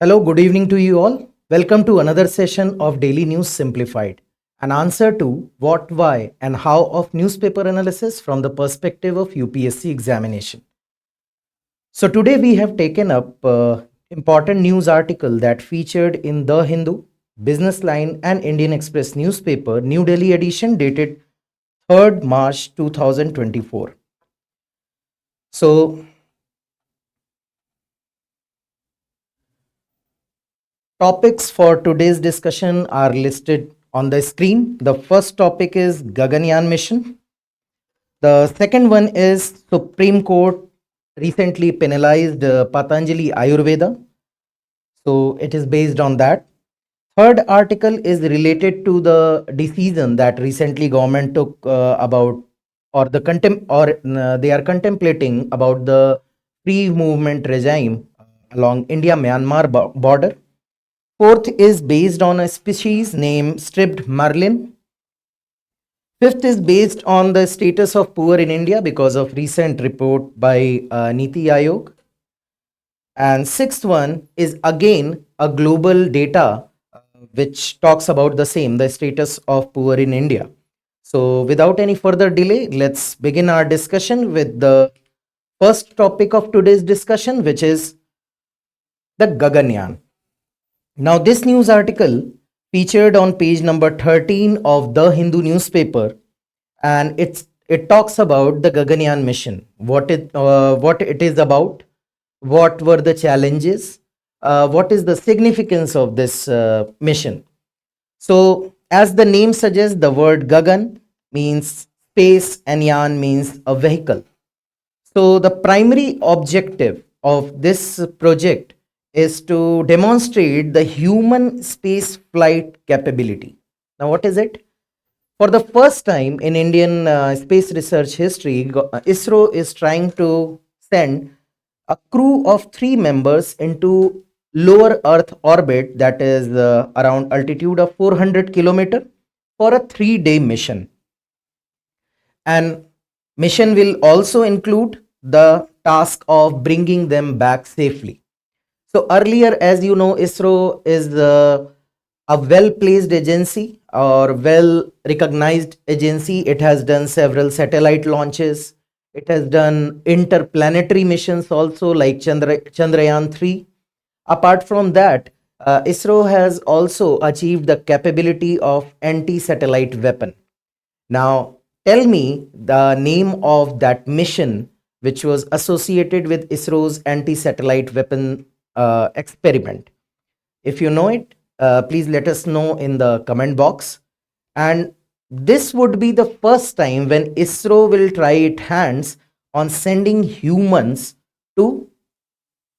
Hello, good evening to you all. Welcome to another session of Daily News Simplified, an answer to what, why, and how of newspaper analysis from the perspective of UPSC examination. So, today we have taken up important news article that featured in The Hindu, Business Line, and Indian Express newspaper, New Delhi edition, dated 3rd March 2024. So, topics for today's discussion are listed on the screen. The first topic is Gaganyaan Mission. The second one is Supreme Court recently penalized Patanjali Ayurveda. So it is based on that. Third article is related to the decision that recently government took about or they are contemplating about the free movement regime along India-Myanmar border. Fourth is based on a species named stripped Marlin. Fifth is based on the status of poor in India because of recent report by Niti Aayog. And sixth one is again a global data which talks about the same, the status of poor in India. So without any further delay, let's begin our discussion with the first topic of today's discussion, which is the Gaganyaan. Now, this news article featured on page number 13 of the Hindu newspaper, and it talks about the Gaganyaan mission, what it is about, what were the challenges, what is the significance of this mission. So, as the name suggests, the word Gagan means space and Yan means a vehicle. So, the primary objective of this project is to demonstrate the human space flight capability. Now, what is it? For the first time in Indian space research history, ISRO is trying to send a crew of 3 members into lower Earth orbit, that is around altitude of 400 kilometer, for a 3-day mission. And mission will also include the task of bringing them back safely. So earlier, as you know, ISRO is a well-placed agency or well-recognized agency. It has done several satellite launches. It has done interplanetary missions also, like Chandrayaan 3. Apart from that, ISRO has also achieved the capability of anti-satellite weapon. Now, tell me the name of that mission which was associated with ISRO's anti-satellite weapon experiment. If you know it, please let us know in the comment box. And this would be the first time when ISRO will try its hands on sending humans to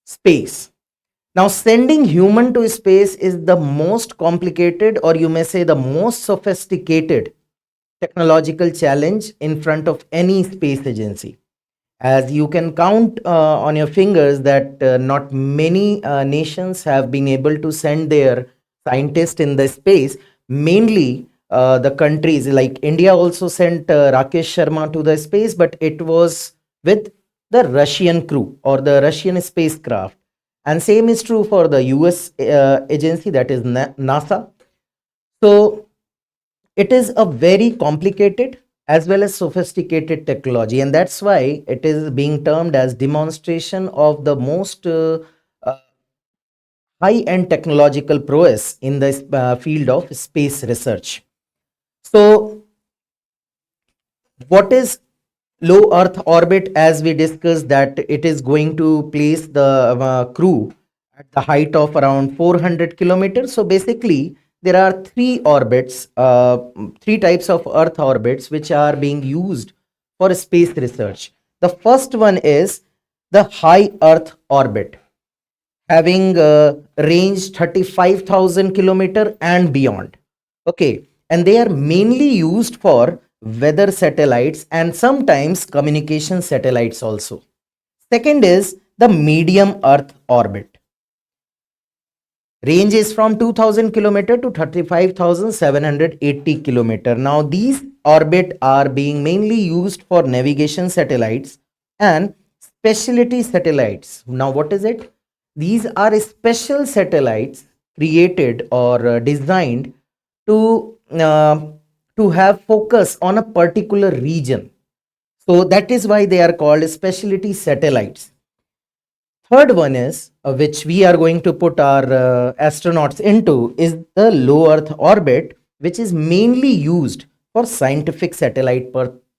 space. Now, sending human to space is the most complicated, or you may say the most sophisticated technological challenge in front of any space agency. As you can count on your fingers that not many nations have been able to send their scientists in the space. Mainly the countries like India also sent Rakesh Sharma to the space, but it was with the Russian crew or the Russian spacecraft. And same is true for the US agency, that is NASA. So it is a very complicated as well as sophisticated technology, and that's why it is being termed as demonstration of the most uh, high-end technological prowess in the field of space research. So what is low earth orbit? As we discussed, that it is going to place the crew at the height of around 400 kilometers. So basically there are three types of earth orbits which are being used for space research. The first one is the high earth orbit, having range 35,000 kilometer and beyond. Okay, and they are mainly used for weather satellites and sometimes communication satellites also. Second is the medium earth orbit. Range is from 2000 kilometer to 35,780 kilometer. Now these orbit are being mainly used for navigation satellites and specialty satellites. Now what is it? These are special satellites created or designed to have focus on a particular region. So that is why they are called specialty satellites. Third one is, which we are going to put our astronauts into, is the low Earth orbit, which is mainly used for scientific satellite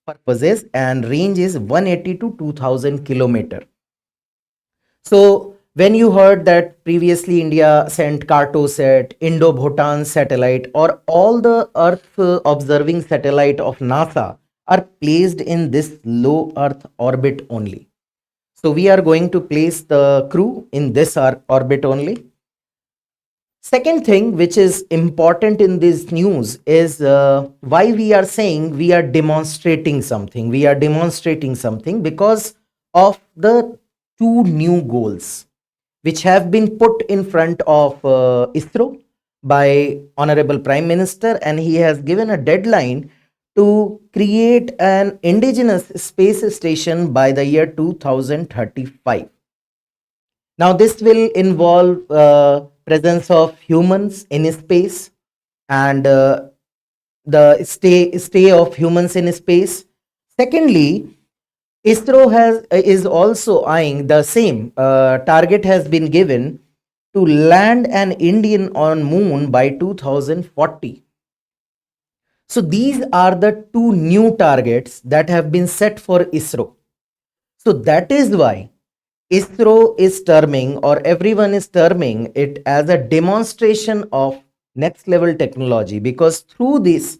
purposes, and range is 180 to 2000 kilometer. So when you heard that previously India sent Cartosat, Indo-Bhutan satellite, or all the Earth observing satellite of NASA are placed in this low Earth orbit only. So we are going to place the crew in this orbit only. Second thing which is important in this news is why we are saying we are demonstrating something. We are demonstrating something because of the two new goals which have been put in front of ISRO by Honorable Prime Minister, and he has given a deadline to create an indigenous space station by the year 2035. Now, this will involve presence of humans in space and the stay of humans in space. Secondly, ISRO is also eyeing the same target has been given to land an Indian on moon by 2040. So these are the two new targets that have been set for ISRO. So that is why ISRO is terming, or everyone is terming it as a demonstration of next level technology, because through this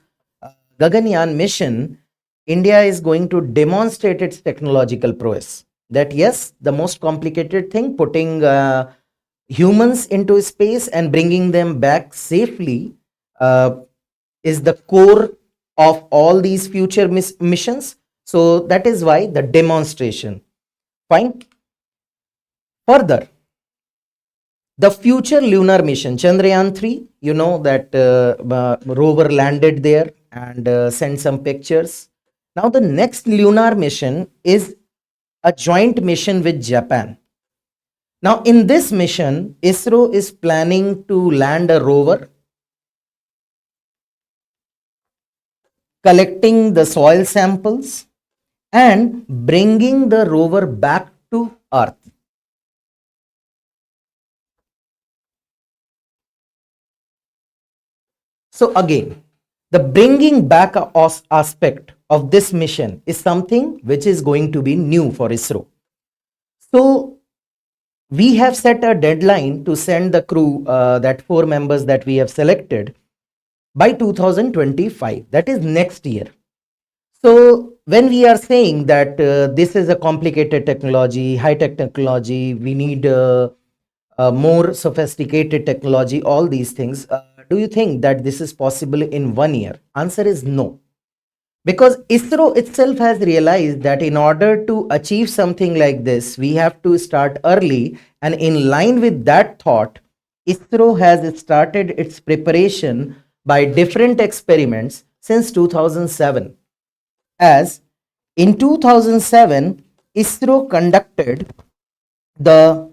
Gaganyaan mission, India is going to demonstrate its technological prowess. That yes, the most complicated thing, putting humans into space and bringing them back safely, is the core of all these future missions. So that is why the demonstration. Fine. Further, the future lunar mission Chandrayaan 3, you know that rover landed there and sent some pictures. Now the next lunar mission is a joint mission with Japan. Now in this mission, ISRO is planning to land a rover, collecting the soil samples and bringing the rover back to Earth. So again, the bringing back aspect of this mission is something which is going to be new for ISRO. So we have set a deadline to send the crew, that 4 members that we have selected, by 2025. That is next year. So when we are saying that this is a complicated technology, high-tech technology, we need more sophisticated technology, all these things, do you think that this is possible in 1 year? Answer is no. Because ISRO itself has realized that in order to achieve something like this, we have to start early. And in line with that thought, ISRO has started its preparation by different experiments since 2007. As in 2007, ISRO conducted the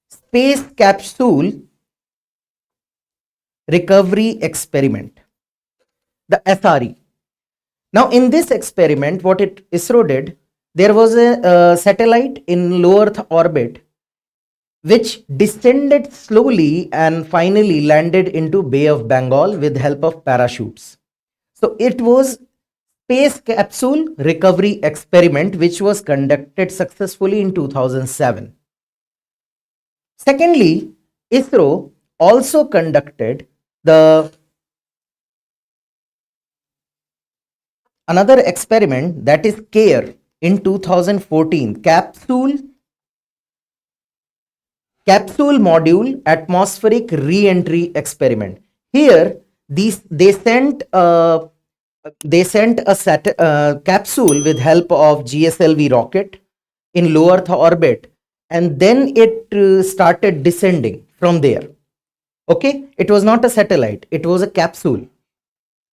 Space Capsule Recovery Experiment, the SRE. Now, in this experiment, what ISRO did, there was a satellite in low Earth orbit which descended slowly and finally landed into Bay of Bengal with help of parachutes. So it was Space Capsule Recovery Experiment which was conducted successfully in 2007. Secondly, ISRO also conducted the another experiment, that is CARE, in 2014, capsule module atmospheric re-entry experiment. Here they sent a capsule with help of GSLV rocket in low Earth orbit, and then it started descending from there. Okay, it was not a satellite, it was a capsule.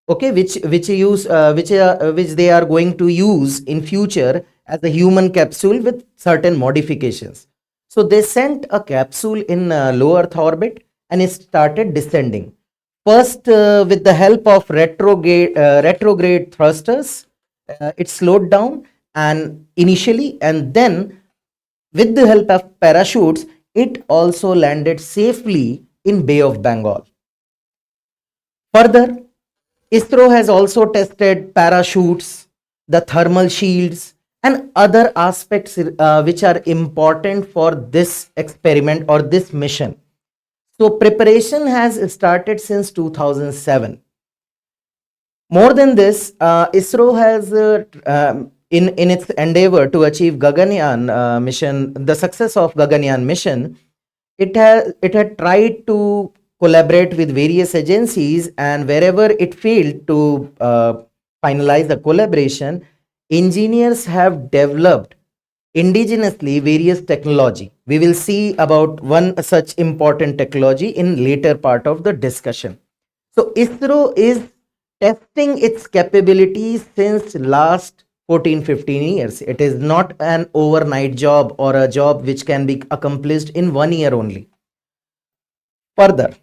Okay, which they are going to use in future as a human capsule with certain modifications. So they sent a capsule in low Earth orbit and it started descending. First, with the help of retrograde thrusters, it slowed down and initially, and then with the help of parachutes, it also landed safely in Bay of Bengal. Further, ISRO has also tested parachutes, the thermal shields, and other aspects which are important for this experiment or this mission. So, preparation has started since 2007. More than this, ISRO has, in its endeavor to achieve Gaganyaan mission, the success of Gaganyaan mission, it had tried to collaborate with various agencies, and wherever it failed to finalize the collaboration, engineers have developed indigenously various technology. We will see about one such important technology in later part of the discussion. So ISRO is testing its capabilities since last 14-15 years. It is not an overnight job or a job which can be accomplished in 1 year only. Further,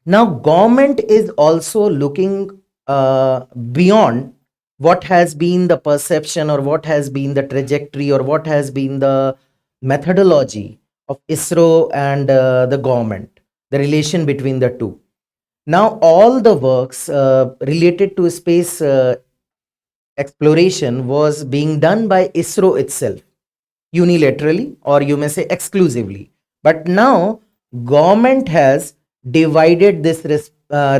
now government is also looking beyond what has been the perception or what has been the trajectory or what has been the methodology of ISRO and the government, the relation between the two. Now, all the works related to space exploration was being done by ISRO itself, unilaterally or you may say exclusively. But now, government has divided this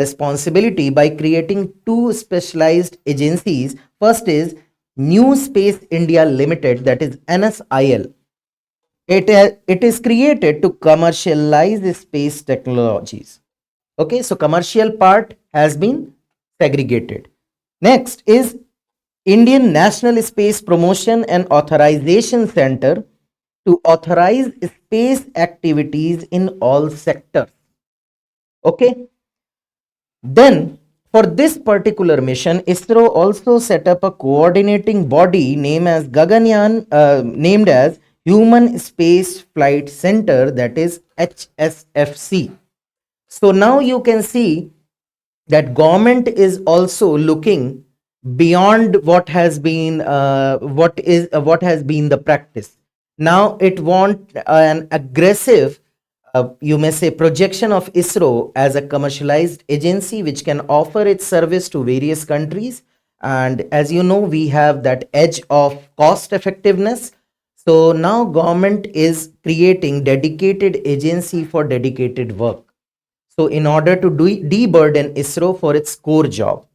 responsibility by creating two specialized agencies. First is New Space India Limited, that is NSIL. It is created to commercialize space technologies. Okay, so commercial part has been segregated. Next is Indian National Space Promotion and Authorization Center to authorize space activities in all sectors. Okay, then for this particular mission, ISRO also set up a coordinating body named as named as Human Space Flight Center, that is HSFC. So now you can see that government is also looking beyond what has been what has been the practice. Now it want an aggressive, you may say, projection of ISRO as a commercialized agency which can offer its service to various countries. And as you know, we have that edge of cost effectiveness. So now government is creating dedicated agency for dedicated work. So in order to deburden ISRO for its core job.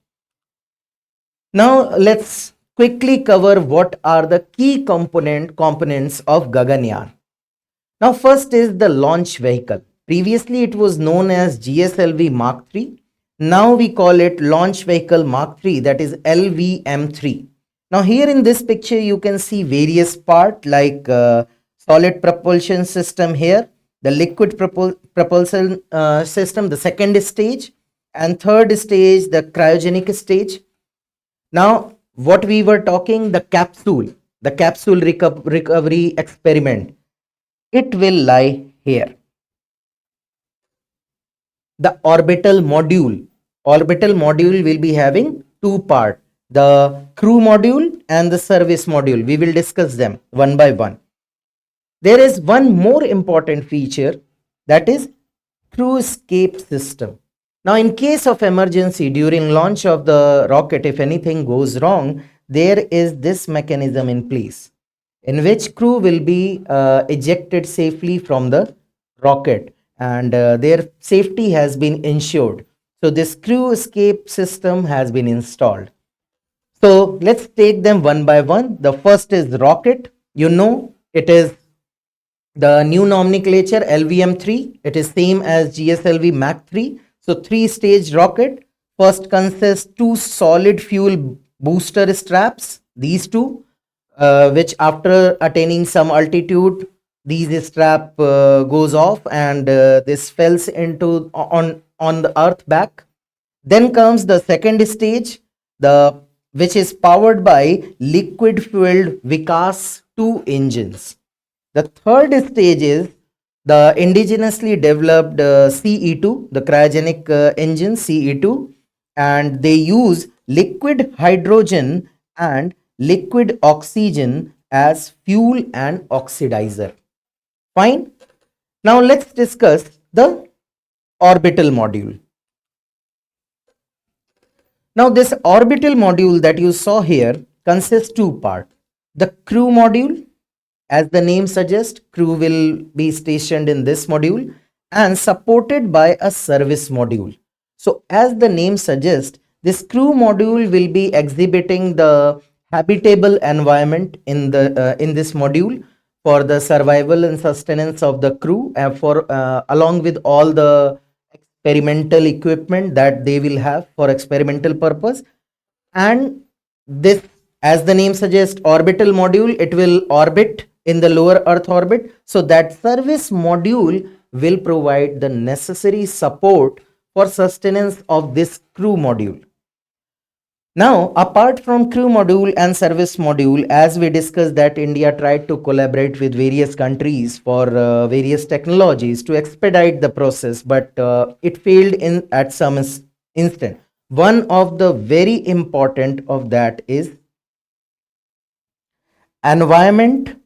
Now let's quickly cover what are the key components of Gaganyaan. Now first is the launch vehicle. Previously it was known as GSLV Mark III. Now we call it Launch Vehicle Mark III, that is LVM3. Now here in this picture you can see various parts like solid propulsion system here, the liquid propulsion system, the second stage, and third stage, the cryogenic stage. Now, what we were talking, the capsule recovery experiment, it will lie here. The orbital module will be having two parts, the crew module and the service module. We will discuss them one by one. There is one more important feature, that is crew escape system. Now, in case of emergency during launch of the rocket, if anything goes wrong, there is this mechanism in place in which crew will be ejected safely from the rocket, and their safety has been ensured. So this crew escape system has been installed. So let's take them one by one. The first is rocket. You know, it is the new nomenclature LVM3. It is same as GSLV Mach 3. So three-stage rocket. First consists two solid fuel booster straps. These two, which after attaining some altitude, these strap goes off and this falls into on the earth back. Then comes the second stage, which is powered by liquid fueled Vikas 2 engines. The third stage is the indigenously developed CE2, the cryogenic engine CE2, and they use liquid hydrogen and liquid oxygen as fuel and oxidizer. Fine. Now let's discuss the orbital module. Now this orbital module that you saw here consists two parts. The crew module, as the name suggests, crew will be stationed in this module and supported by a service module. So as the name suggests, this crew module will be exhibiting the habitable environment in this module for the survival and sustenance of the crew, for along with all the experimental equipment that they will have for experimental purpose. And this, as the name suggests, orbital module, it will orbit in the lower earth orbit, so that service module will provide the necessary support for sustenance of this crew module. Now, apart from crew module and service module, as we discussed that India tried to collaborate with various countries for various technologies to expedite the process, but it failed in at some instant. One of the very important of that is environment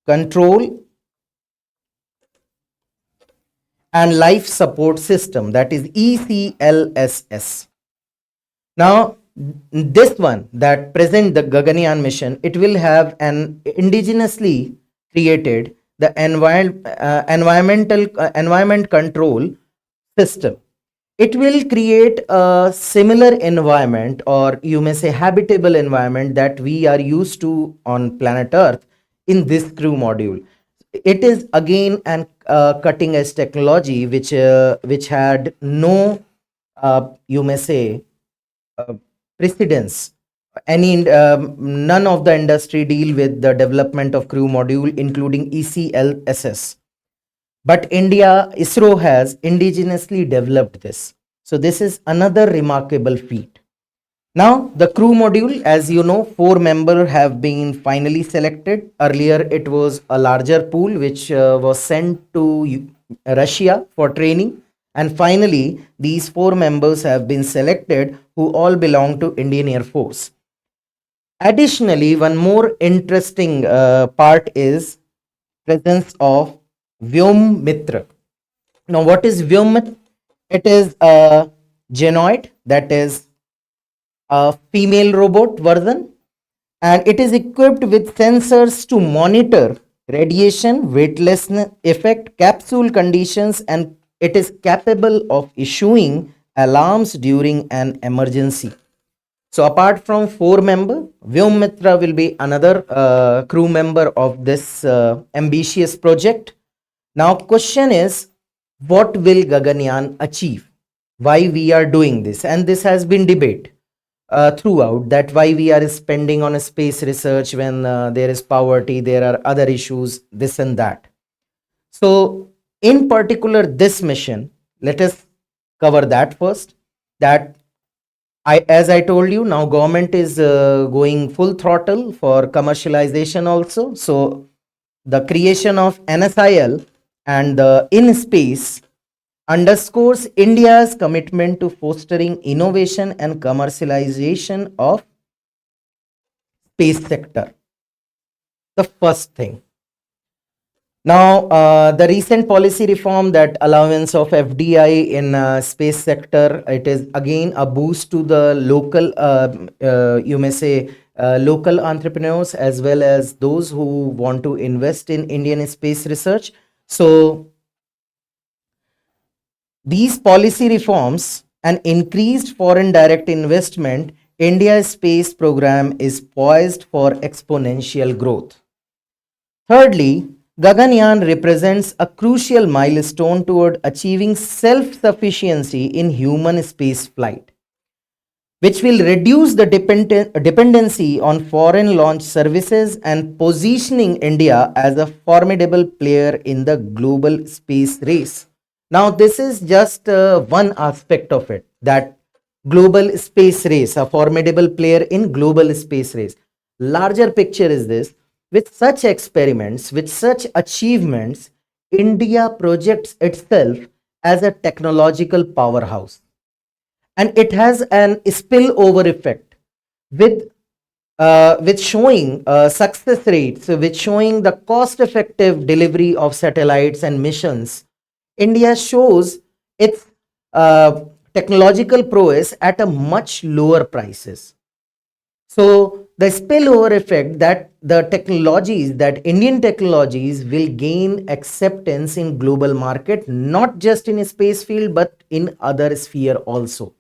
control and life support system, that is ECLSS. Now, this one that present the Gaganyaan mission, it will have an indigenously created the environment control system. It will create a similar environment, or you may say habitable environment, that we are used to on planet Earth in this crew module. It is again an cutting edge technology which had no you may say precedence. None of the industry deal with the development of crew module, including ECLSS. But India, ISRO has indigenously developed this. So this is another remarkable feat. Now, the crew module, as you know, 4 members have been finally selected. Earlier, it was a larger pool which was sent to Russia for training. And finally, these 4 members have been selected, who all belong to Indian Air Force. Additionally, one more interesting part is presence of Vyom Mitra. Now, what is Vyom Mitra? It is a genoid, that is a female robot version, and it is equipped with sensors to monitor radiation, weightlessness effect, capsule conditions, and it is capable of issuing alarms during an emergency. So apart from 4 members, Vyom Mitra will be another crew member of this ambitious project. Now question is, what will Gaganyaan achieve? Why we are doing this? And this has been debate throughout, that why we are spending on space research when there is poverty, there are other issues, this and that. So in particular, this mission, let us cover that first. That as I told you, now government is going full throttle for commercialization also. So the creation of NSIL and the in space underscores India's commitment to fostering innovation and commercialization of space sector. The first thing. Now, the recent policy reform, that allowance of FDI in space sector, it is again a boost to the local, you may say, local entrepreneurs, as well as those who want to invest in Indian space research. So, these policy reforms and increased foreign direct investment, India's space program is poised for exponential growth. Thirdly, Gaganyaan represents a crucial milestone toward achieving self-sufficiency in human space flight, which will reduce the dependency on foreign launch services and positioning India as a formidable player in the global space race. Now, this is just one aspect of it, that global space race, a formidable player in global space race. Larger picture is this, With such experiments, with such achievements, India projects itself as a technological powerhouse, and it has an spillover effect with showing success rates, with showing the cost-effective delivery of satellites and missions. India shows its technological prowess at a much lower prices. So the spillover effect, that the technologies, that Indian technologies will gain acceptance in global market, not just in a space field, but in other sphere also,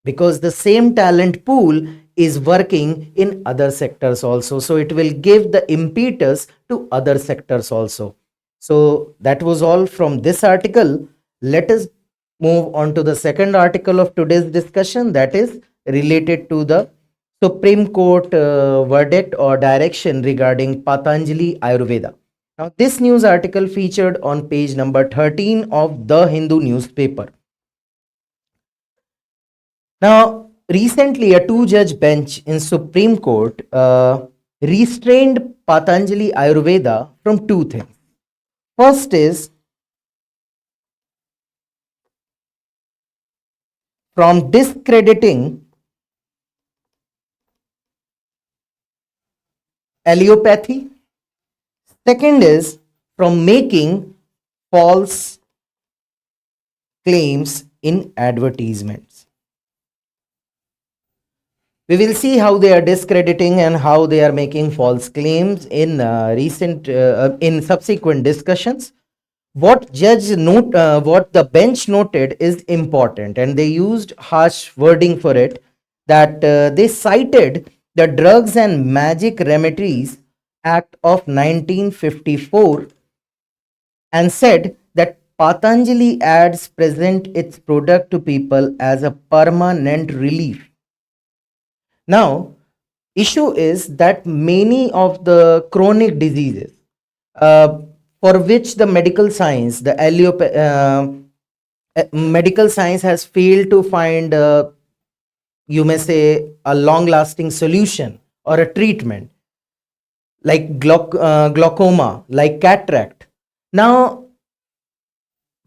because the same talent pool is working in other sectors also. So it will give the impetus to other sectors also. So that was all from this article. Let us move on to the second article of today's discussion, that is related to the Supreme Court verdict or direction regarding Patanjali Ayurveda. Now, this news article featured on page number 13 of the Hindu newspaper. Now, recently, a two-judge bench in Supreme Court restrained Patanjali Ayurveda from two things. First is from discrediting allopathy. Second is from making false claims in advertisements. We will see how they are discrediting and how they are making false claims in in subsequent discussions. What the bench noted is important, and they used harsh wording for it. That they cited the Drugs and Magic Remedies Act of 1954 and said that Patanjali ads present its product to people as a permanent relief. Now, issue is that many of the chronic diseases for which the medical science, medical science has failed to find, you may say, a long-lasting solution or a treatment, like glaucoma, like cataract. Now,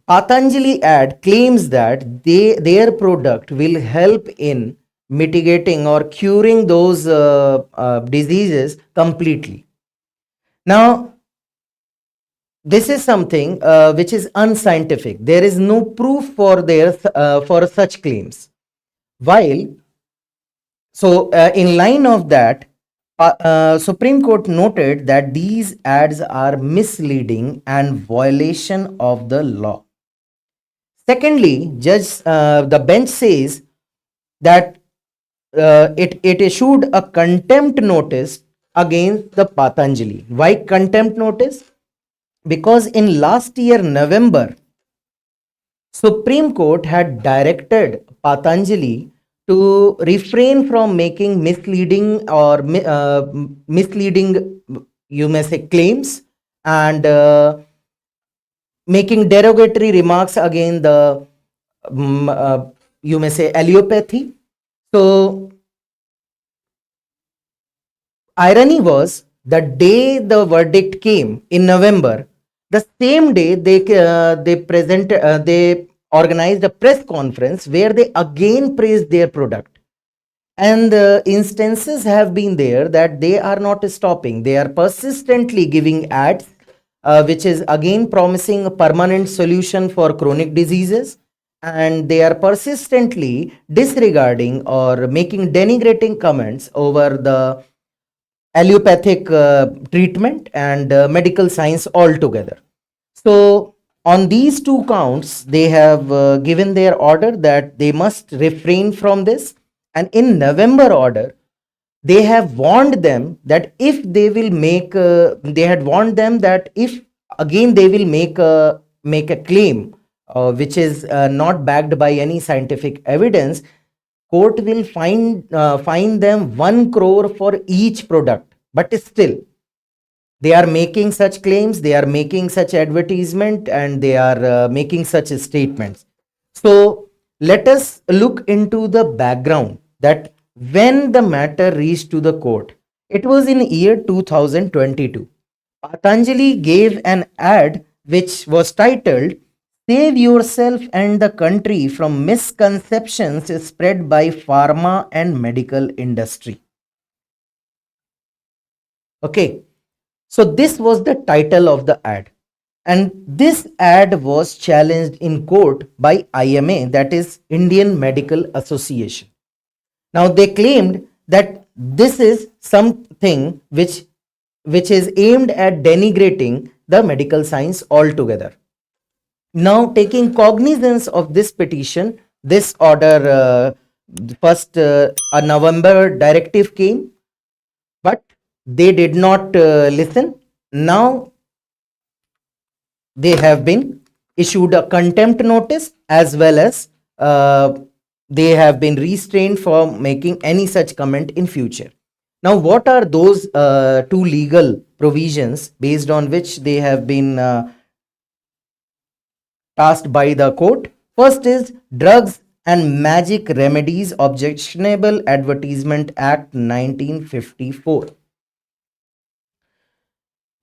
Patanjali ad claims that their product will help in mitigating or curing those diseases completely. Now, this is something which is unscientific. There is no proof for for such claims. While, so in line of that, Supreme Court noted that these ads are misleading and violation of the law. Secondly, the bench says that it issued a contempt notice against the Patanjali. Why contempt notice? Because in last year November, Supreme Court had directed Patanjali to refrain from making misleading or misleading, you may say, claims, and making derogatory remarks against the you may say allopathy. So irony was, the day the verdict came in November, the same day they organized a press conference where they again praised their product. And instances have been there that they are not stopping. They are persistently giving ads, which is again promising a permanent solution for chronic diseases. And they are persistently disregarding or making denigrating comments over the allopathic treatment and medical science altogether. So, on these two counts, they have given their order that they must refrain from this. And in November order, they have warned them that if they will make, they had warned them that if again they will make a claim which is not backed by any scientific evidence, court will fine them 1 crore for each product. But still, they are making such claims, they are making such advertisement, and they are making such statements. So let us look into the background, that when the matter reached to the court, It was in year 2022. Patanjali gave an ad which was titled Save Yourself and the Country from Misconceptions Spread by Pharma and Medical Industry. Okay, so this was the title of the ad. And this ad was challenged in court by IMA, that is Indian Medical Association. Now they claimed that this is something which is aimed at denigrating the medical science altogether. Now, taking cognizance of this petition, this order, first a November directive came, but they did not listen. Now they have been issued a contempt notice, as well as they have been restrained from making any such comment in future. Now, what are those two legal provisions based on which they have been tasked by the court? First is Drugs and Magic Remedies Objectionable Advertisement Act 1954.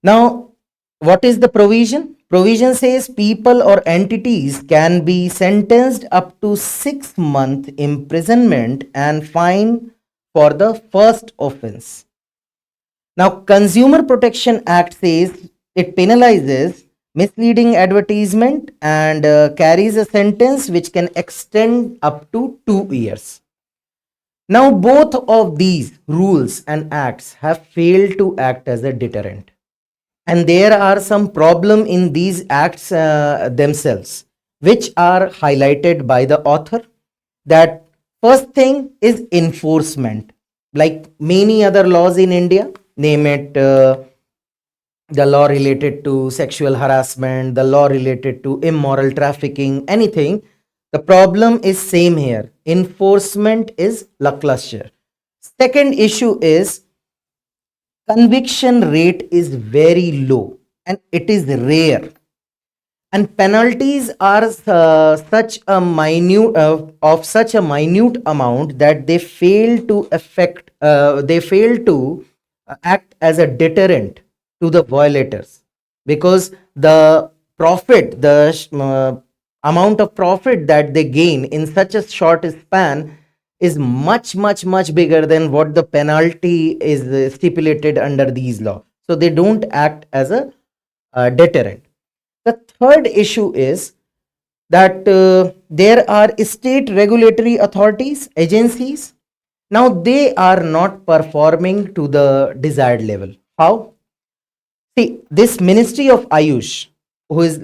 Now, what is the provision? Provision says people or entities can be sentenced up to 6 month imprisonment and fine for the first offense. Now, Consumer Protection Act says it penalizes misleading advertisement and carries a sentence which can extend up to 2 years. Now, both of these rules and acts have failed to act as a deterrent. And there are some problem in these acts themselves, which are highlighted by the author. That first thing is enforcement. Like many other laws in India, name it the law related to sexual harassment, the law related to immoral trafficking, anything. The problem is same here. Enforcement is lackluster. Second issue is conviction rate is very low and it is rare, and penalties are such a minute of such a minute amount that they fail to act as a deterrent to the violators, because the profit, amount of profit that they gain in such a short span is much bigger than what the penalty is stipulated under these laws. So they don't act as a deterrent. The third issue is that there are state regulatory authorities, agencies. Now they are not performing to the desired level. How? See, this Ministry of Ayush, who is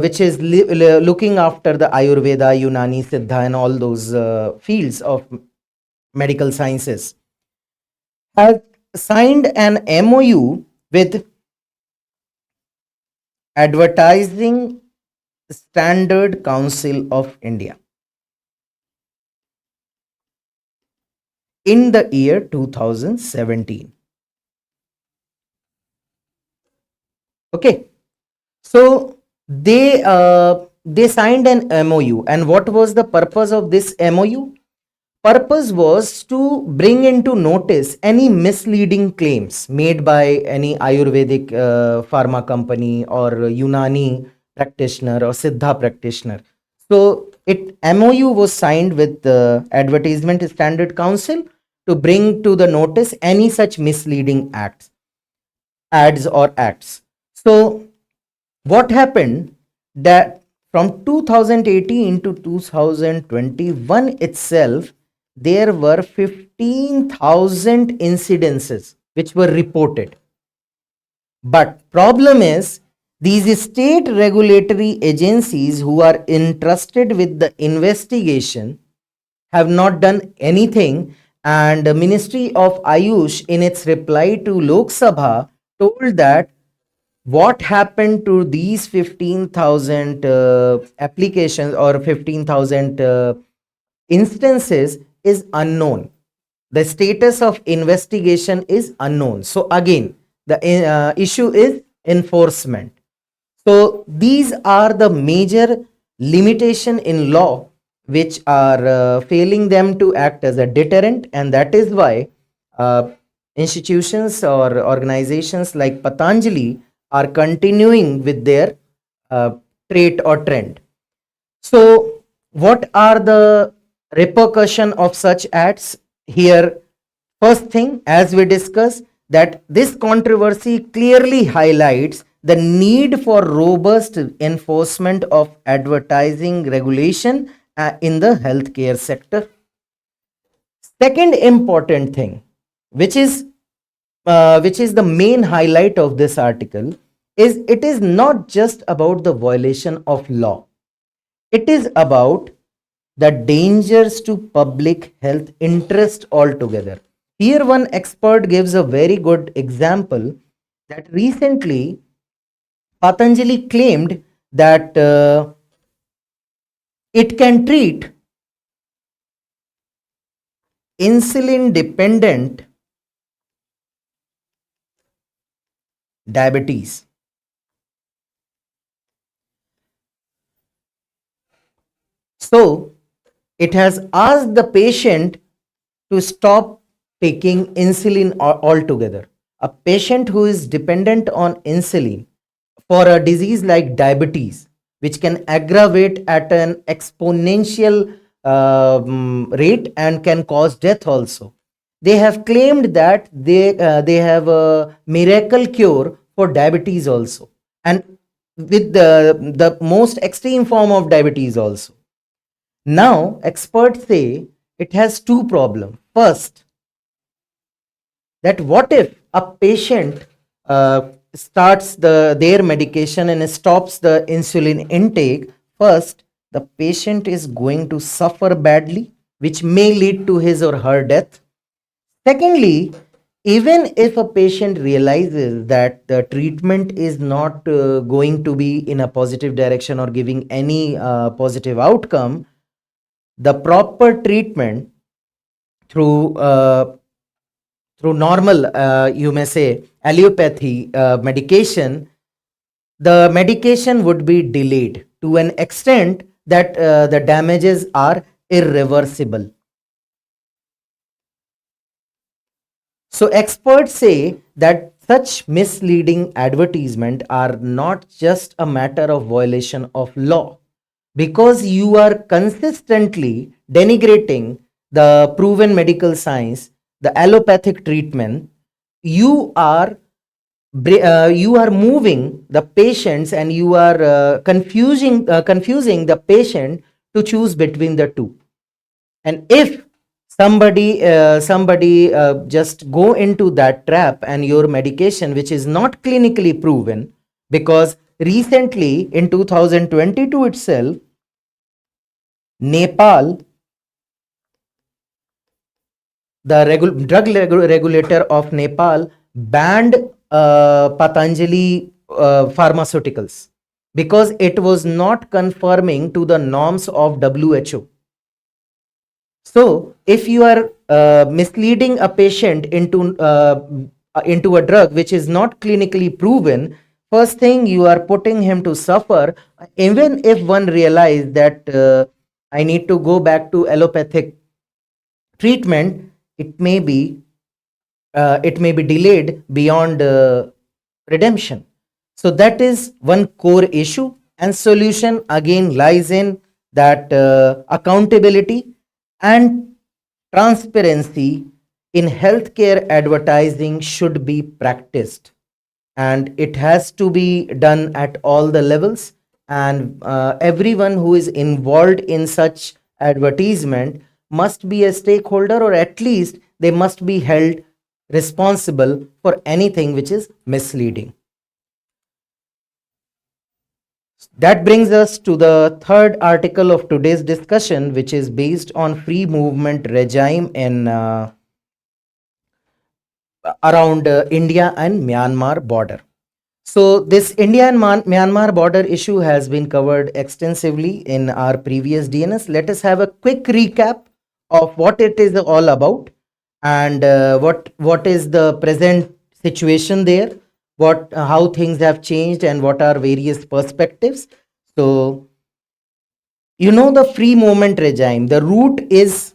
which is looking after the Ayurveda, Unani, Siddha, and all those fields of medical sciences, has signed an MOU with Advertising Standard Council of India in the year 2017. Okay, so they signed an MOU, and what was the purpose of this MOU? Purpose was to bring into notice any misleading claims made by any Ayurvedic pharma company or Unani practitioner or Siddha practitioner. So MOU was signed with the Advertisement Standard Council to bring to the notice any such misleading ads or acts. So what happened that from 2018 to 2021 itself, there were 15,000 incidences which were reported. But problem is, these state regulatory agencies who are entrusted with the investigation have not done anything, and the Ministry of Ayush in its reply to Lok Sabha told that what happened to these 15,000 applications or 15,000 instances is unknown. The status of investigation is unknown. So again, the issue is enforcement. So these are the major limitation in law which are failing them to act as a deterrent, and that is why institutions or organizations like Patanjali are continuing with their trait or trend. So, what are the repercussion of such ads? Here, first thing, as we discussed, that this controversy clearly highlights the need for robust enforcement of advertising regulation in the healthcare sector. Second important thing, which is the main highlight of this article, is it is not just about the violation of law. It is about the dangers to public health interest altogether. Here, one expert gives a very good example that recently Patanjali claimed that it can treat insulin dependent diabetes. So, it has asked the patient to stop taking insulin altogether. A patient who is dependent on insulin for a disease like diabetes, which can aggravate at an exponential rate and can cause death also. They have claimed that they have a miracle cure for diabetes also, and with the most extreme form of diabetes also. Now, experts say it has two problems. First, that what if a patient starts their medication and stops the insulin intake? First, the patient is going to suffer badly, which may lead to his or her death. Secondly, even if a patient realizes that the treatment is not going to be in a positive direction or giving any positive outcome, the proper treatment through normal, you may say, allopathy medication, the medication would be delayed to an extent that the damages are irreversible. So experts say that such misleading advertisement are not just a matter of violation of law, because you are consistently denigrating the proven medical science, the allopathic treatment. You are moving the patients, and you are confusing the patient to choose between the two. And if somebody just go into that trap, and your medication, which is not clinically proven, because recently in 2022 itself, Nepal, the drug regulator of Nepal, banned Patanjali pharmaceuticals because it was not conforming to the norms of WHO. So, if you are misleading a patient into a drug which is not clinically proven, first thing, you are putting him to suffer. Even if one realize that I need to go back to allopathic treatment, it may be delayed beyond redemption. So that is one core issue, and solution again lies in that accountability and transparency in healthcare advertising should be practiced, and it has to be done at all the levels, and everyone who is involved in such advertisement must be a stakeholder, or at least they must be held responsible for anything which is misleading. That brings us to the third article of today's discussion, which is based on free movement regime in around India and Myanmar border. So this India and Myanmar border issue has been covered extensively in our previous DNS. Let us have a quick recap of what it is all about, and what is the present situation there, what how things have changed, and what are various perspectives. So, the free movement regime, the root is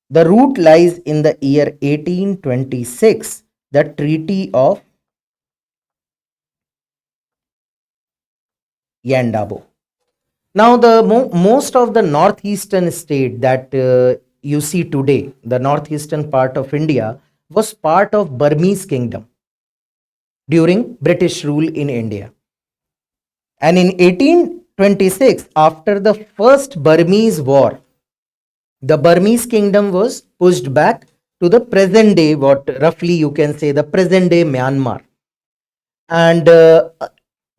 The root lies in the year 1826, the Treaty of Yandabo. Now, the most of the northeastern state that you see today, the northeastern part of India, was part of Burmese kingdom during British rule in India. And in 1826, after the first Burmese war, the Burmese kingdom was pushed back to the present day, what roughly you can say the present day Myanmar. And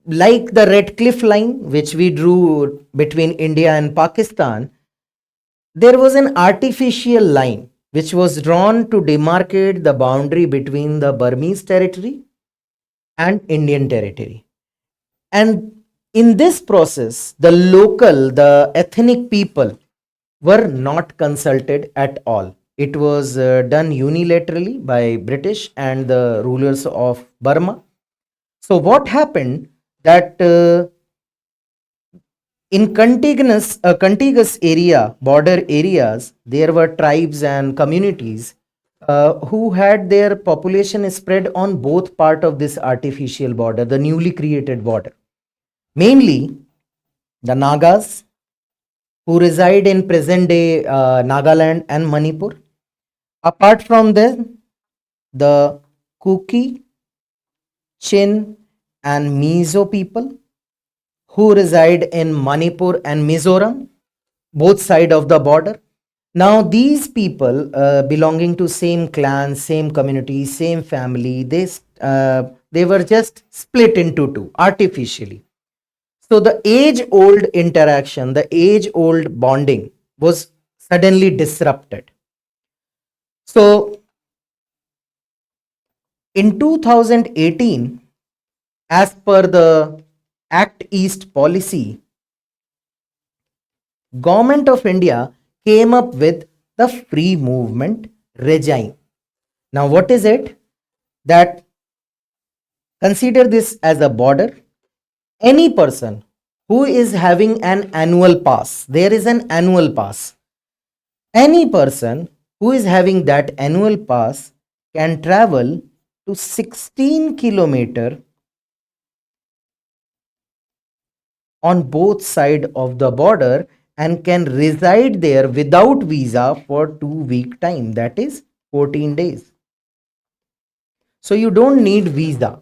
like the Red Cliff line, which we drew between India and Pakistan, there was an artificial line which was drawn to demarcate the boundary between the Burmese territory and Indian territory. And in this process, the ethnic people were not consulted at all. It was done unilaterally by British and the rulers of Burma. So what happened that in contiguous area, border areas, there were tribes and communities who had their population spread on both part of this artificial border, the newly created border. Mainly the Nagas, who reside in present day Nagaland and Manipur. Apart from them, the Kuki, Chin, and Mizo people who reside in Manipur and Mizoram, both side of the border. Now, these people belonging to same clan, same community, same family, they were just split into two artificially. So the age-old interaction, the age-old bonding was suddenly disrupted. So in 2018, as per the Act East policy, Government of India came up with the free movement regime. Now, what is it? That consider this as a border. Any person who is having an annual pass, there is an annual pass. Any person who is having that annual pass can travel to 16 kilometer on both sides of the border and can reside there without visa for 2 week time, that is 14 days. So you don't need visa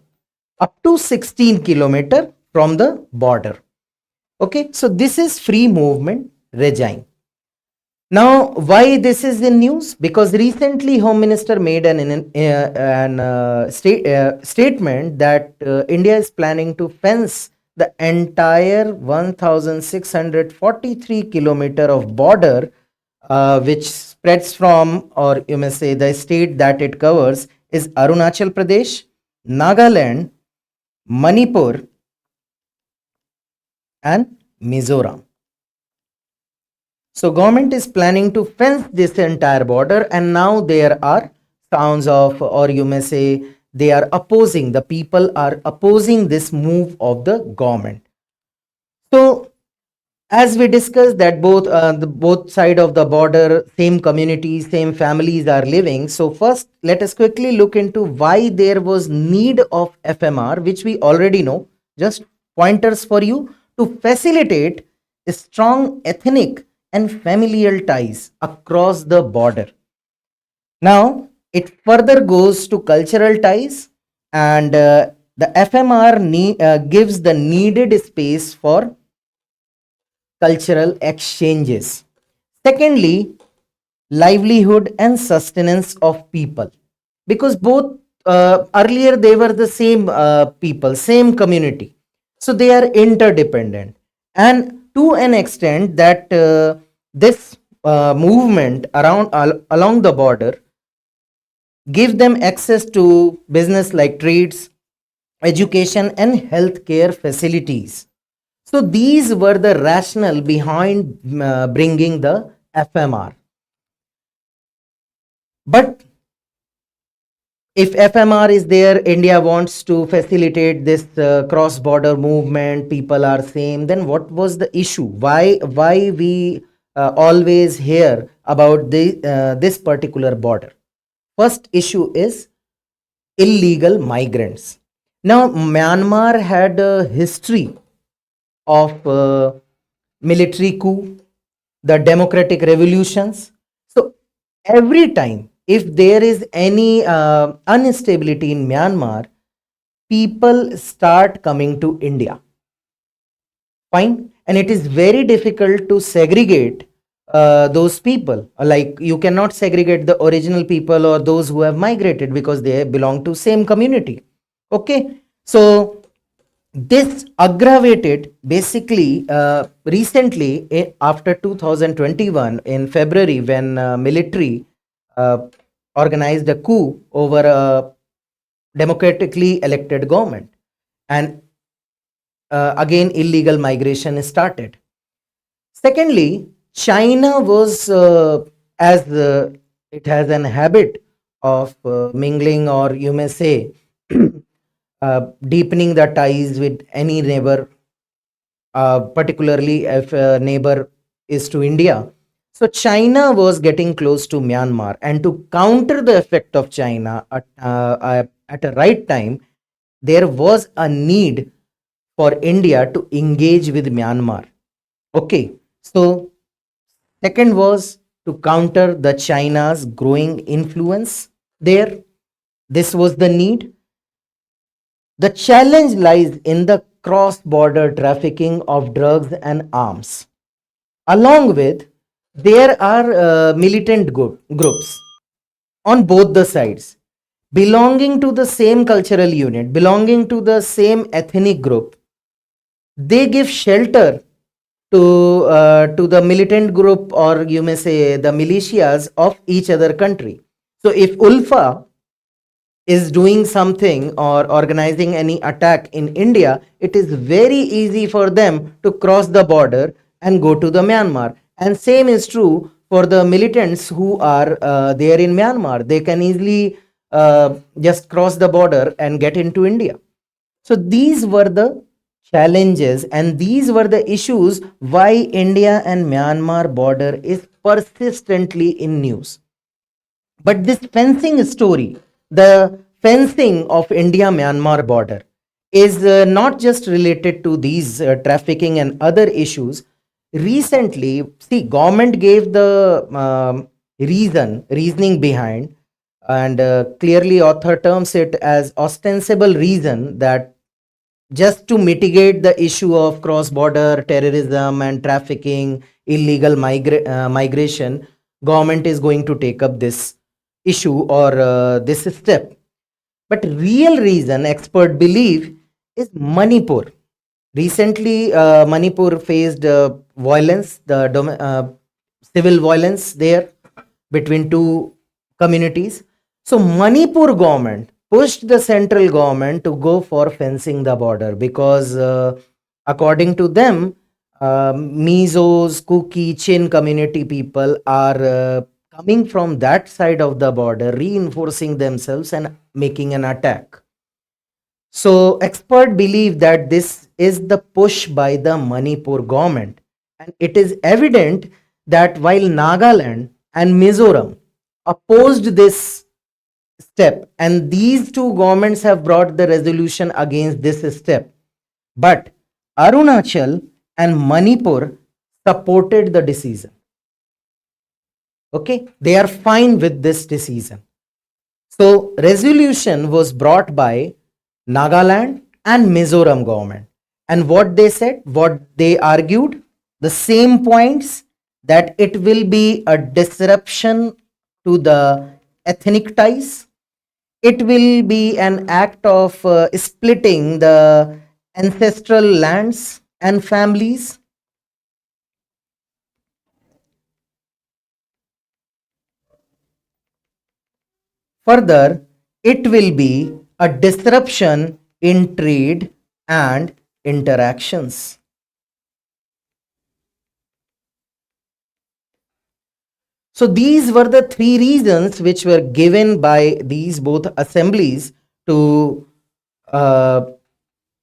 up to 16 kilometer from the border. Okay, so this is free movement regime. Now, why this is in news? Because recently Home Minister made an statement that India is planning to fence the entire 1643 kilometer of border which spreads from, or you may say the state that it covers is Arunachal Pradesh, Nagaland, Manipur and Mizoram. So government is planning to fence this entire border, and now there are sounds of, or you may say they are opposing, the people are opposing this move of the government. So as we discussed that both side of the border, same communities, same families are living. So first, let us quickly look into why there was need of FMR, which we already know. Just pointers for you to facilitate strong ethnic and familial ties across the border. Now, it further goes to cultural ties, and the FMR gives the needed space for cultural exchanges. Secondly, livelihood and sustenance of people, because both earlier they were the same people, same community, so they are interdependent, and to an extent that this movement along the border give them access to business like trades, education and healthcare facilities. So these were the rationale behind bringing the FMR. But if FMR is there, India wants to facilitate this cross-border movement, people are same, then what was the issue? Why we always hear about this particular border. First issue is illegal migrants. Now, Myanmar had a history of military coup, the democratic revolutions. So, every time if there is any instability in Myanmar, people start coming to India. Fine. And it is very difficult to segregate those people. Like, you cannot segregate the original people or those who have migrated because they belong to same community. Okay. So this aggravated basically recently after 2021 in February, when military uh, organized a coup over a democratically elected government, and again illegal migration started. Secondly, China was, as it has an habit of mingling, or you may say deepening the ties with any neighbor, particularly if a neighbor is to India. So China was getting close to Myanmar, and to counter the effect of China at a right time, there was a need for India to engage with Myanmar. Okay, so second was to counter the China's growing influence there. This was the need. The challenge lies in the cross-border trafficking of drugs and arms. Along with, there are militant groups on both the sides, belonging to the same cultural unit, belonging to the same ethnic group. They give shelter to the militant group, or you may say the militias of each other country. So if Ulfa is doing something or organizing any attack in India, it is very easy for them to cross the border and go to the Myanmar. And same is true for the militants who are there in Myanmar. They can easily just cross the border and get into India. So these were the challenges, and these were the issues why India and Myanmar border is persistently in news. But this fencing story, the fencing of India-Myanmar border, is not just related to these trafficking and other issues. Recently, see, government gave the reasoning behind, and clearly author terms it as ostensible reason, that just to mitigate the issue of cross-border terrorism and trafficking, illegal migration, government is going to take up this issue or this step. But real reason, expert believe, is Manipur. Recently, Manipur faced violence, the civil violence there between two communities. So Manipur government pushed the central government to go for fencing the border, because according to them, Mizos, Kuki, Chin community people are coming from that side of the border, reinforcing themselves and making an attack. So experts believe that this is the push by the Manipur government, and it is evident that while Nagaland and Mizoram opposed this step, and these two governments have brought the resolution against this step, but Arunachal and Manipur supported the decision. Okay, they are fine with this decision. So resolution was brought by Nagaland and Mizoram government. And what they said, what they argued, the same points, that it will be a disruption to the ethnic ties. It will be an act of splitting the ancestral lands and families. Further, it will be a disruption in trade and interactions. So these were the three reasons which were given by these both assemblies to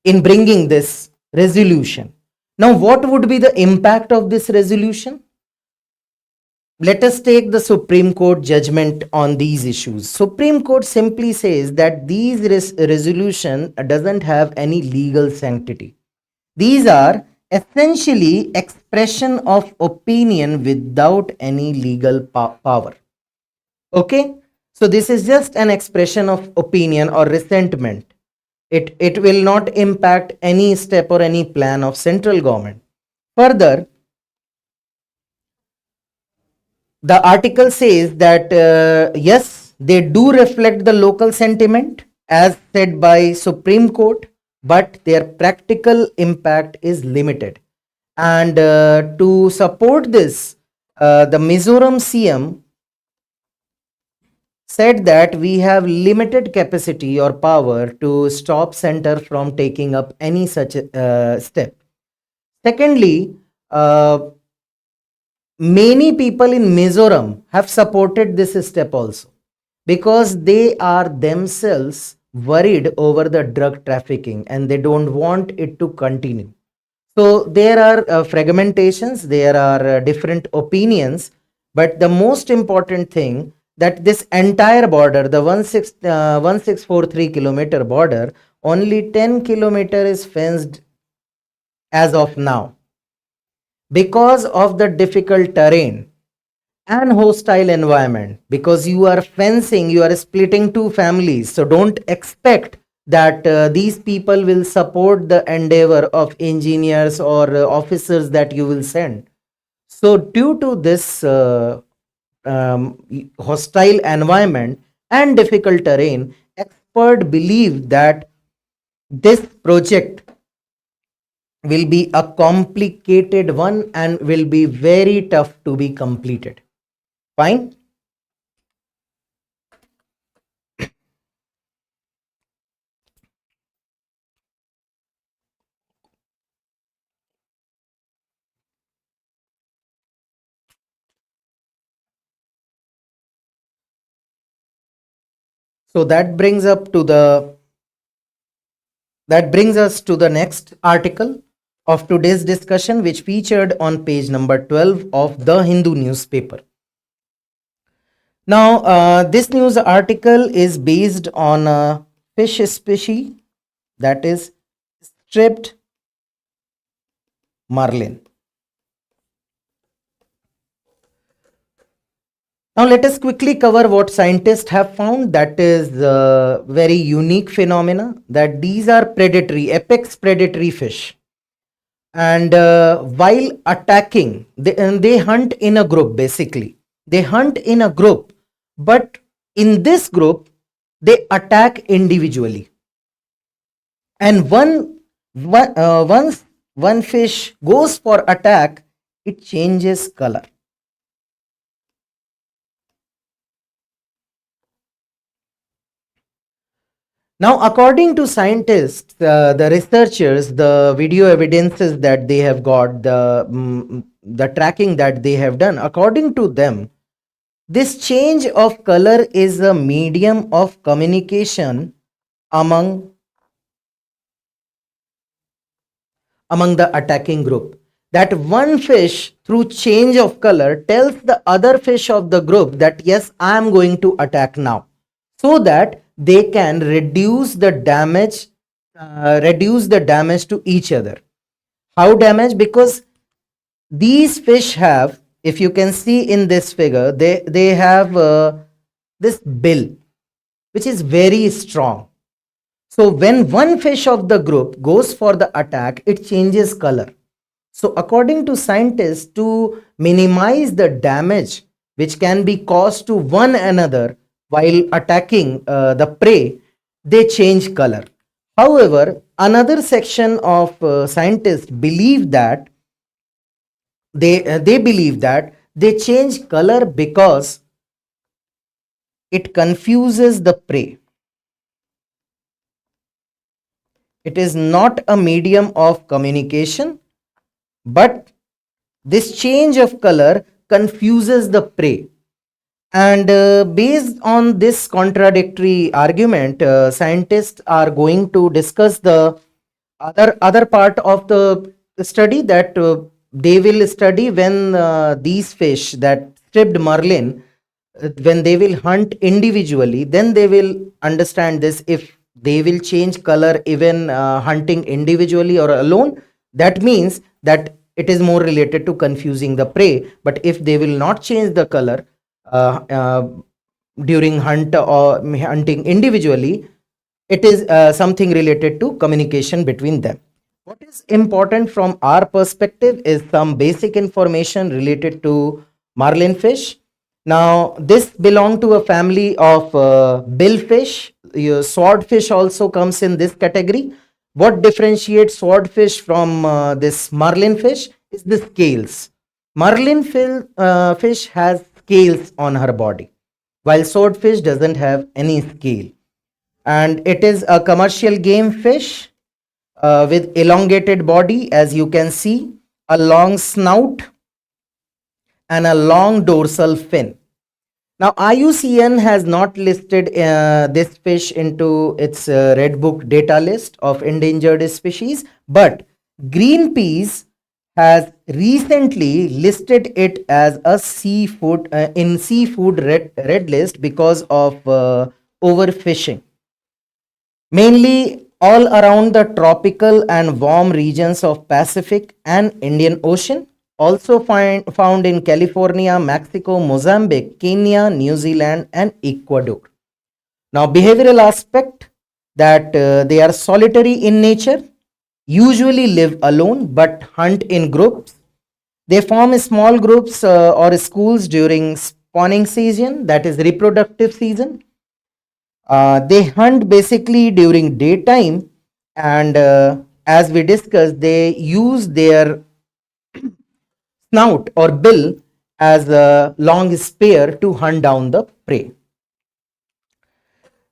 in bringing this resolution. Now, what would be the impact of this resolution? let us take the Supreme Court judgment on these issues. Supreme Court simply says that these resolution doesn't have any legal sanctity. These are essentially expression of opinion without any legal power. Okay, so this is just an expression of opinion or resentment. It will not impact any step or any plan of central government. Further, the article says that yes, they do reflect the local sentiment as said by Supreme Court, but their practical impact is limited. And to support this, the Mizoram CM said that we have limited capacity or power to stop center from taking up any such step. Secondly, many people in Mizoram have supported this step also because they are themselves worried over the drug trafficking and they don't want it to continue. So there are fragmentations, there are different opinions, but the most important thing that this entire border, the 1643 kilometer border, only 10 kilometer is fenced as of now because of the difficult terrain and hostile environment. Because you are fencing, you are splitting two families, so don't expect that these people will support the endeavor of engineers or officers that you will send. So due to this hostile environment and difficult terrain, experts believe that this project will be a complicated one and will be very tough to be completed. Fine. So that brings us to the next article of today's discussion, which featured on page number 12 of the Hindu newspaper. Now, this news article is based on a fish species that is striped marlin. Now, let us quickly cover what scientists have found. That is a very unique phenomena, that these are predatory, apex predatory fish. And while attacking, they hunt in a group basically. They hunt in a group, but in this group, they attack individually. And once one fish goes for attack, it changes color. Now, according to scientists, the researchers, the video evidences that they have got, the tracking that they have done, according to them, this change of color is a medium of communication among the attacking group. That one fish, through change of color, tells the other fish of the group that yes, I am going to attack now, so that they can reduce the damage to each other. How damage? Because these fish have, if you can see in this figure, they have this bill which is very strong. So when one fish of the group goes for the attack, it changes color. So according to scientists, to minimize the damage which can be caused to one another while attacking the prey, they change color. However, another section of scientists believe that they believe that they change color because it confuses the prey. It is not a medium of communication, but this change of color confuses the prey. And based on this contradictory argument, scientists are going to discuss the other part of the study, that they will study when these fish, that stripped marlin, when they will hunt individually, then they will understand this. If they will change color even hunting individually or alone, that means that it is more related to confusing the prey. But if they will not change the color during hunt or hunting individually, it is something related to communication between them. What is important from our perspective is some basic information related to marlin fish. Now, this belong to a family of billfish. Swordfish also comes in this category. What differentiates swordfish from this marlin fish is the scales. Fish has scales on her body, while swordfish doesn't have any scale. And it is a commercial game fish with elongated body, as you can see, a long snout, and a long dorsal fin. Now, IUCN has not listed this fish into its Red Book data list of endangered species, but Greenpeace has recently listed it as a seafood in seafood red list because of overfishing, mainly all around the tropical and warm regions of Pacific and Indian Ocean, also found in California, Mexico, Mozambique, Kenya, New Zealand, and Ecuador. Now, behavioral aspect, that they are solitary in nature, usually live alone but hunt in groups. They form small groups or schools during spawning season, that is reproductive season. They hunt basically during daytime, and as we discussed, they use their snout or bill as a long spear to hunt down the prey.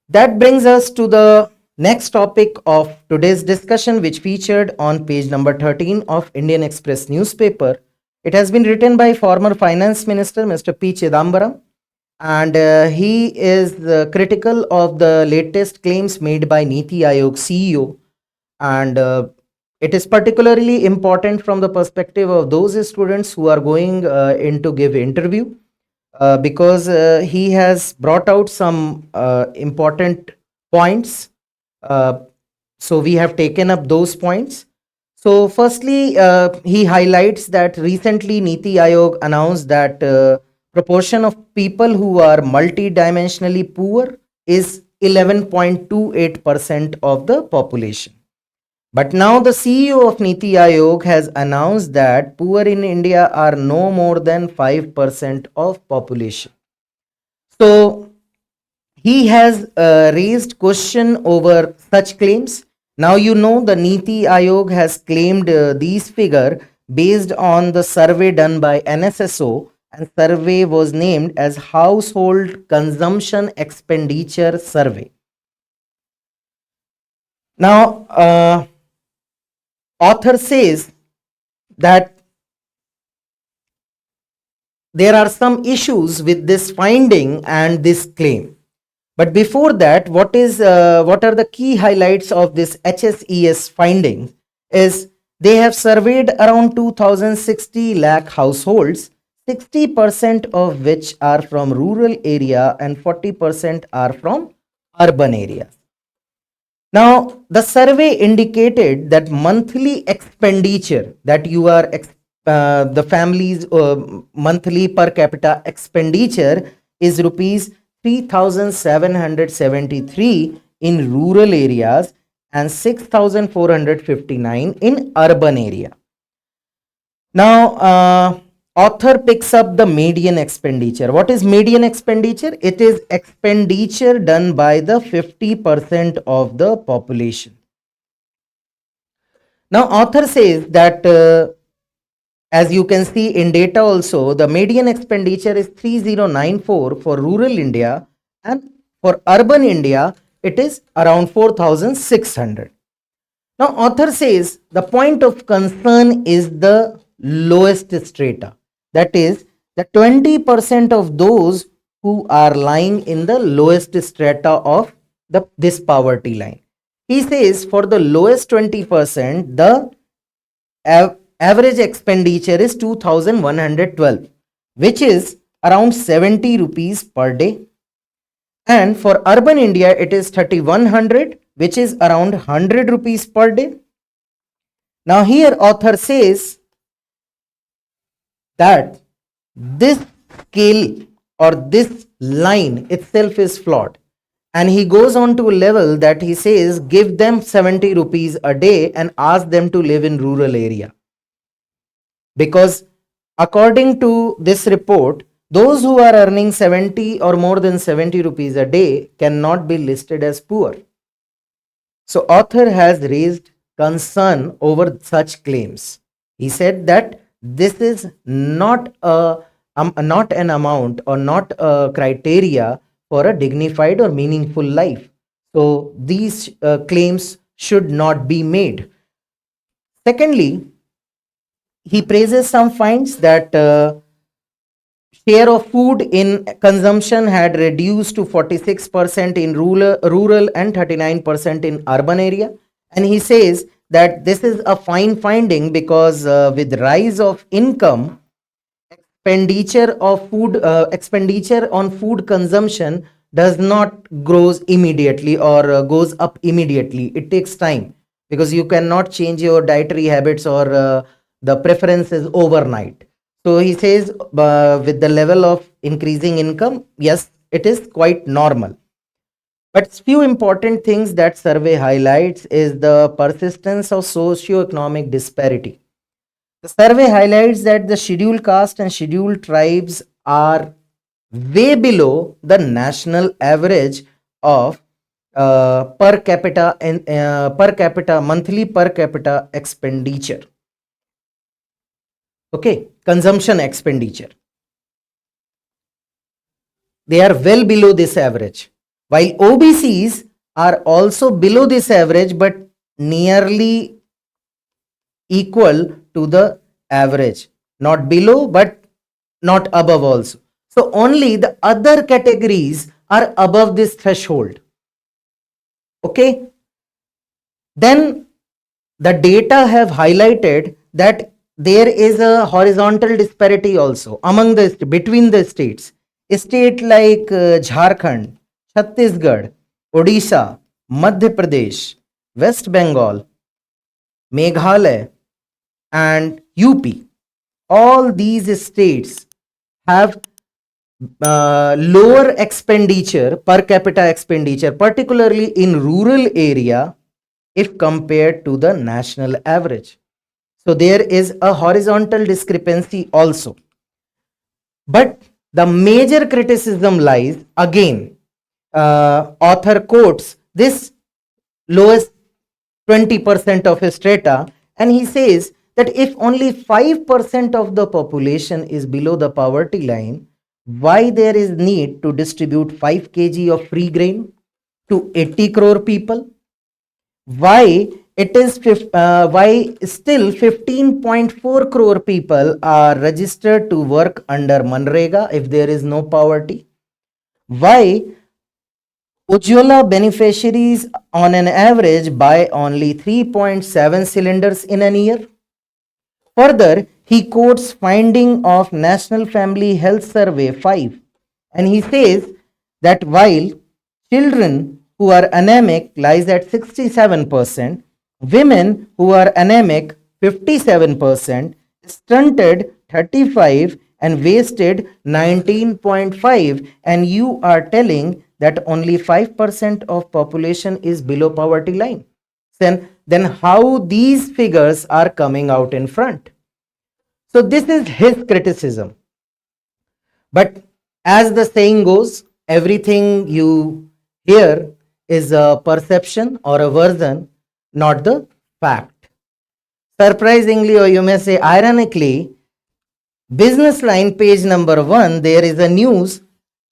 That brings us to the next topic of today's discussion, which featured on page number 13 of Indian Express newspaper. It has been written by former Finance Minister Mr. P. Chidambaram, and he is critical of the latest claims made by Niti Aayog CEO, and it is particularly important from the perspective of those students who are going in to give interview, because he has brought out some important points. So we have taken up those points. So firstly, he highlights that recently Niti Aayog announced that proportion of people who are multidimensionally poor is 11.28% of the population. But now the CEO of Niti Aayog has announced that poor in India are no more than 5% of population. So he has raised question over such claims. Now you know the Niti Aayog has claimed these figures based on the survey done by NSSO, and survey was named as Household Consumption Expenditure Survey. Now, author says that there are some issues with this finding and this claim. But before that, what are the key highlights of this HSES finding is they have surveyed around 2060 lakh households, 60% of which are from rural area and 40% are from urban areas. Now, the survey indicated that monthly expenditure that you are the family's monthly per capita expenditure is rupees 3,773 in rural areas and 6,459 in urban area. Now, author picks up the median expenditure. What is median expenditure? It is expenditure done by the 50% of the population. Now, author says that as you can see in data also, the median expenditure is 3094 for rural India, and for urban India, it is around 4600. Now, author says the point of concern is the lowest strata. That is, the 20% of those who are lying in the lowest strata of this poverty line. He says for the lowest 20%, the average expenditure is 2112, which is around 70 rupees per day. And for urban India, it is 3100, which is around 100 rupees per day. Now, here author says that this scale or this line itself is flawed. And he goes on to a level that he says, give them 70 rupees a day and ask them to live in rural area. Because according to this report, those who are earning 70 or more than 70 rupees a day cannot be listed as poor. So author has raised concern over such claims. He said that this is not an amount or not a criteria for a dignified or meaningful life. So these claims should not be made. Secondly, he praises some finds that share of food in consumption had reduced to 46% in rural and 39% in urban area. And he says that this is a fine finding because with rise of income, expenditure on food consumption does not grows immediately or goes up immediately. It takes time because you cannot change your dietary habits or the preferences overnight. So he says with the level of increasing income, yes, it is quite normal. But few important things that survey highlights is the persistence of socio-economic disparity. The survey highlights that the scheduled caste and scheduled tribes are way below the national average of per capita monthly per capita expenditure. Okay, consumption expenditure. They are well below this average. While OBCs are also below this average, but nearly equal to the average. Not below, but not above also. So only the other categories are above this threshold. Okay. Then the data have highlighted that there is a horizontal disparity also among between the states. A state like Jharkhand, Chhattisgarh, Odisha, Madhya Pradesh, West Bengal, Meghalaya, and UP. All these states have lower expenditure, per capita expenditure, particularly in rural area, if compared to the national average. So there is a horizontal discrepancy also. But the major criticism lies, again, author quotes this lowest 20% of his strata, and he says that if only 5% of the population is below the poverty line, why there is need to distribute 5 kg of free grain to 80 crore people? Why it is why still 15.4 crore people are registered to work under Manrega if there is no poverty? Why Ujjwala beneficiaries on an average buy only 3.7 cylinders in a year? Further, he quotes finding of National Family Health Survey 5, and he says that while children who are anemic lies at 67%, women who are anemic 57%, stunted 35, and wasted 19.5, and you are telling that only 5% of population is below poverty line. Then how these figures are coming out in front? So this is his criticism. But as the saying goes, everything you hear is a perception or a version, not the fact. Surprisingly, or you may say ironically, Business Line page number 1, there is a news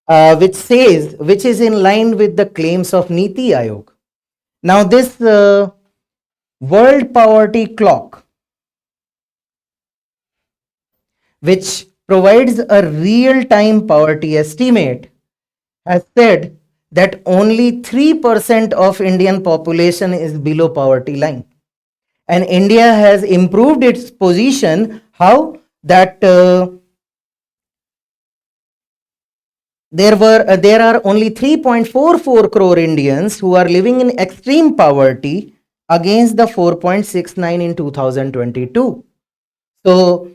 which is in line with the claims of Niti Aayog. Now this World Poverty Clock, which provides a real-time poverty estimate, has said that only 3% of Indian population is below poverty line. And India has improved its position. How? That there are only 3.44 crore Indians who are living in extreme poverty against the 4.69 in 2022. So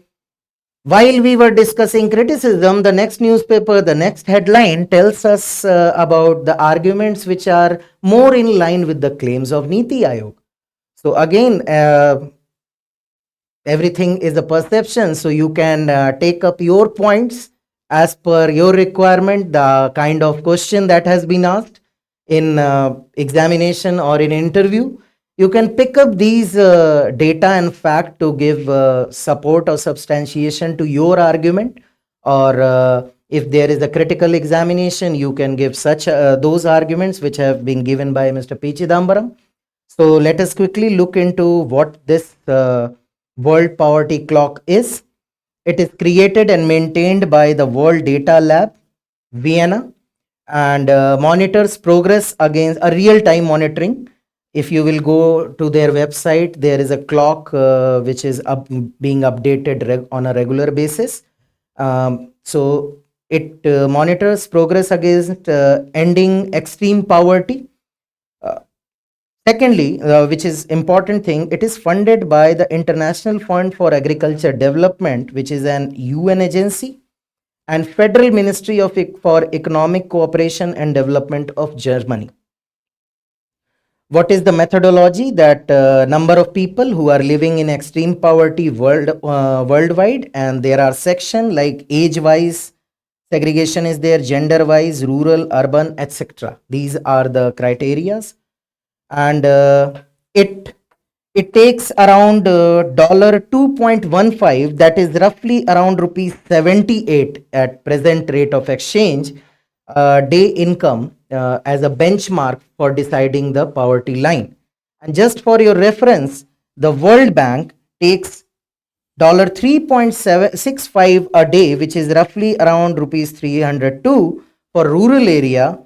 while we were discussing criticism, the next newspaper, the next headline tells us about the arguments which are more in line with the claims of Niti Aayog. So again, everything is a perception. So you can take up your points as per your requirement, the kind of question that has been asked in examination or in interview. You can pick up these data and fact to give support or substantiation to your argument, or if there is a critical examination, you can give such those arguments which have been given by Mr. P. Chidambaram. So let us quickly look into what this World Poverty Clock is. It is created and maintained by the World Data Lab, Vienna, and monitors progress against a real-time monitoring. If you will go to their website, there is a clock which is being updated on a regular basis. So it monitors progress against ending extreme poverty. Secondly, which is important thing, it is funded by the International Fund for Agriculture Development, which is an UN agency, and Federal Ministry for Economic Cooperation and Development of Germany. What is the methodology? That number of people who are living in extreme poverty worldwide, and there are sections like age-wise segregation is there, gender-wise, rural, urban, etc. These are the criterias, and it takes around $2.15, that is roughly around rupees 78 at present rate of exchange, day income as a benchmark for deciding the poverty line. And just for your reference, the World Bank takes $3.65 a day, which is roughly around rupees 302 for rural area,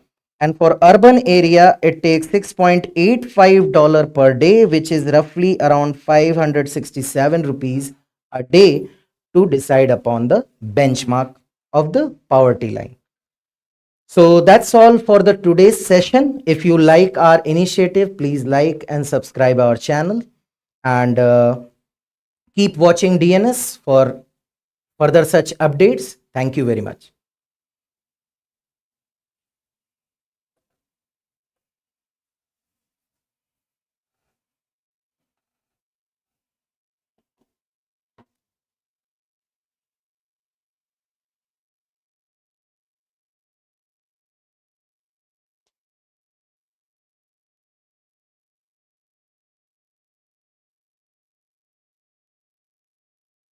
and for urban area it takes $6.85 per day, which is roughly around 567 rupees a day to decide upon the benchmark of the poverty line. So that's all for the today's session. If you like our initiative, please like and subscribe our channel, and keep watching DNS for further such updates. Thank you very much.